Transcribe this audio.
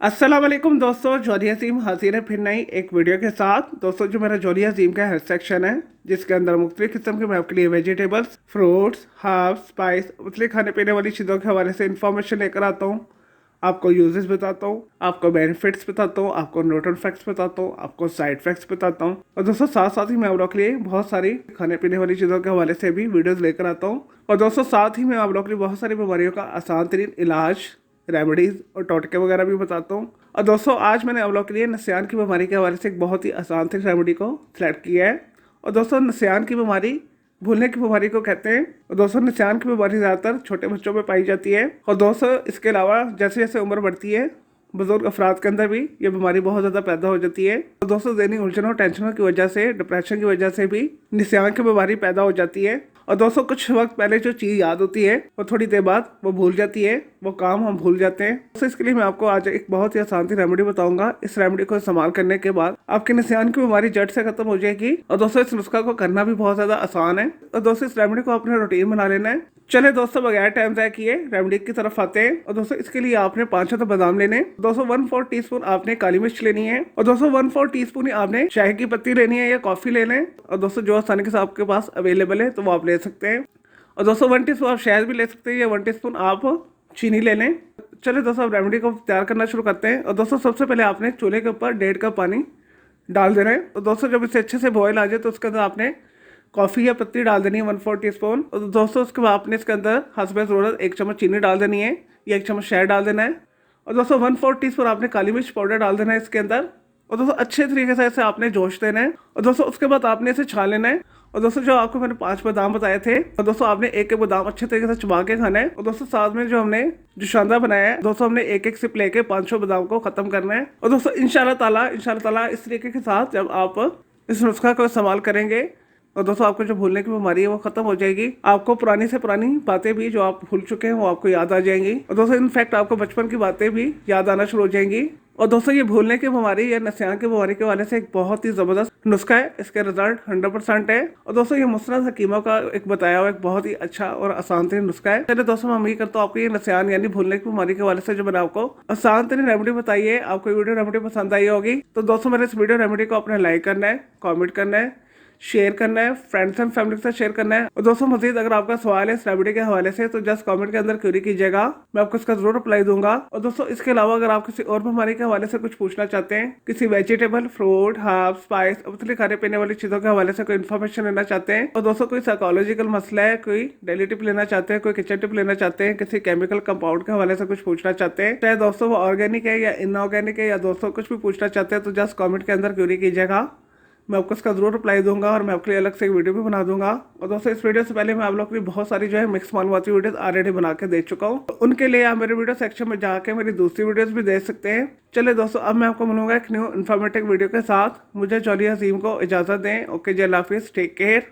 अस्सलाम वालेकुम दोस्तों, जॉली अजीम हाजिर है फिर नई एक वीडियो के साथ। दोस्तों, जो मेरा जॉली अजीम का हेल्थ सेक्शन है जिसके अंदर मुख्तलिफ किस्म के मैं आपके लिए वेजिटेबल्स, फ्रूट्स, हर्ब्स, स्पाइस, मुख्तलिफ खाने पीने वाली चीज़ों के हवाले से इन्फॉर्मेशन लेकर आता हूँ। आपको यूजेस बताता हूँ, आपको बेनिफिट्स बताता हूँ, आपको न्यूट्रल फैक्ट्स बताता हूँ, आपको साइड फैक्ट्स बताता हूँ। और दोस्तों, साथ साथ ही मैं आप लोग के लिए बहुत सारी खाने पीने वाली चीज़ों के हवाले से भी वीडियोस लेकर आता हूँ। और दोस्तों, साथ ही मैं आप लोग के लिए बहुत सारी बीमारियों का आसान तरीन इलाज, रेमेडीज़ और टोटके वगैरह भी बताता हूँ। और दोस्तों, आज मैंने आप लोग के लिए नसियान की बीमारी के हवाले से एक बहुत ही आसान सी रेमेडी को सिलेक्ट किया है। और दोस्तों, नसियान की बीमारी भूलने की बीमारी को कहते हैं। और दोस्तों, नसियान की बीमारी ज़्यादातर छोटे बच्चों में पाई जाती है। और दोस्तों, इसके अलावा जैसे जैसे उम्र बढ़ती है, बुजुर्ग अफराद के अंदर भी ये बीमारी बहुत ज़्यादा पैदा हो जाती है। और दोस्तों, दैनिक उलझनों, टेंशनों की वजह से, डिप्रेशन की वजह से भी नसियान की बीमारी पैदा हो जाती है। और दोस्तों, कुछ वक्त पहले जो चीज़ याद होती है वो थोड़ी देर बाद वो भूल जाती है, वो काम हम भूल जाते हैं। तो इसके लिए मैं आपको आज एक बहुत ही आसान सी रेमेडी बताऊंगा। इस रेमेडी को इस्तेमाल करने के बाद आपकी नसियान की बीमारी जड़ से खत्म हो जाएगी। और दोस्तों, इस नुस्खा को करना भी बहुत ज़्यादा आसान है। और दोस्तों, इस रेमेडी को अपने रूटीन बना लेना है। चले दोस्तों, बगैर टाइम ज़ाया किए रेमेडी की तरफ आते हैं। और दोस्तों, इसके लिए आपने 500 बादाम लेने। दोस्तों, 1/4 टीस्पून आपने काली मिर्च लेनी है। और दोस्तों, 1/4 टीस्पून आपने चाय की पत्ती लेनी है या कॉफी ले लें। और दोस्तों, जो आसानी के साथ आपके पास अवेलेबल है तो वो आप ले सकते हैं। और दोस्तों, 1 टीस्पून आप शहद भी ले सकते हैं या 1 टीस्पून आप चीनी ले लें। चलिए दोस्तों, अब रेमेडी को तैयार करना शुरू करते हैं। और दोस्तों, सबसे पहले आपने चूल्हे के ऊपर 1.5 कप पानी डाल देना है। तो दोस्तों, जब इसे अच्छे से बॉयल आ जाए तो उसके अंदर आपने कॉफ़ी या पत्ती डाल देनी है 1/4 टीस्पून। और दोस्तों, उसके बाद आपने इसके अंदर हस्बे ज़रूरत 1 चम्मच चीनी डाल देनी है या 1 चम्मच शहद डाल देना है। और दोस्तों, 1/4 टीस्पून आपने काली मिर्च पाउडर डाल देना है इसके अंदर। और दोस्तों, अच्छे तरीके से इसे आपने जोश देना है। और दोस्तों, उसके बाद आपने इसे छान लेना है। और दोस्तों, जो आपको मैंने 5 बादाम बताए थे, और दोस्तों आपने एक एक बादाम अच्छे तरीके से चबा के खाना है। और दोस्तों, साथ में जो हमने जो शानदार बनाया है, दोस्तों हमने एक एक सिप लेके 500 बादाम को खत्म करना है। और दोस्तों, इंशाल्लाह ताला इस तरीके के साथ जब आप इस नुस्खा को इस्तेमाल करेंगे और दोस्तों, आपको जो भूलने की बीमारी है वो खत्म हो जाएगी। आपको पुरानी से पुरानी बातें भी जो आप भूल चुके हैं वो आपको याद आ जाएंगी। और दोस्तों, इनफैक्ट आपको बचपन की बातें भी याद आना शुरू हो जाएंगी। और दोस्तों, ये भूलने की बीमारी या नसियान की बीमारी के वाले से एक बहुत ही ज़बरदस्त नुस्खा है। इसके रिजल्ट 100% है। और दोस्तों, ये मुस्लिम हकीमों का एक बताया हुआ एक बहुत ही अच्छा और आसान तरीन नुस्खा है। चलिए दोस्तों, मैं उम्मीद करता हूँ आपको ये नसियान यानी भूलने की बीमारी के वाले से जो मैंने आपको आसान तरीन रेमेडी बताई है, आपको वीडियो रेमेडी पसंद आई होगी। तो दोस्तों, मेरे इस वीडियो रेमेडी को अपने लाइक करना है, कॉमेंट करना है, शेयर करना है, फ्रेंड्स एंड फैमिली के साथ शेयर करना है। और दोस्तों, मजीद अगर आपका सवाल है इस रेमेडी के हवाले से तो जस्ट कमेंट के अंदर क्वेरी कीजिएगा, मैं आपको इसका जरूर रिप्लाई दूंगा। और दोस्तों, इसके अलावा अगर आप किसी और बीमारी के हवाले से कुछ पूछना चाहते हैं, किसी वेजिटेबल, फ्रूट, हर्ब, स्पाइस, मुख्तलिफ खाने पीने वाली चीजों के हवाले से कोई इन्फॉर्मेशन लेना चाहते हैं, और दोस्तों कोई साइकोलॉजिकल मसला है, कोई डेली टिप लेना चाहते हैं, कोई किचन टिप लेना चाहते हैं, किसी केमिकल कंपाउंड के हवाले से कुछ पूछना चाहते हैं, चाहे दोस्तों वो ऑर्गेनिक है या इनऑर्गेनिक है, या दोस्तों कुछ भी पूछना चाहते हैं तो जस्ट कमेंट के अंदर क्वेरी कीजिएगा, मैं आपको इसका जरूर रिप्लाई दूंगा और मैं आपके लिए अलग से एक वीडियो भी बना दूंगा। और दोस्तों, इस वीडियो से पहले मैं आप लोग के लिए बहुत सारी जो है मिक्स मालूमाती वीडियोस ऑलरेडी बना के दे चुका हूँ। तो उनके लिए आप मेरे वीडियो सेक्शन में जाके मेरी दूसरी वीडियोस भी देख सकते हैं। चलिए दोस्तों, अब मैं आपको मिलूंगा एक न्यू इन्फॉर्मेटिव वीडियो के साथ। मुझे जॉली अजीम को इजाज़त दें। ओके जी, अल्लाह हाफिज़, टेक केयर।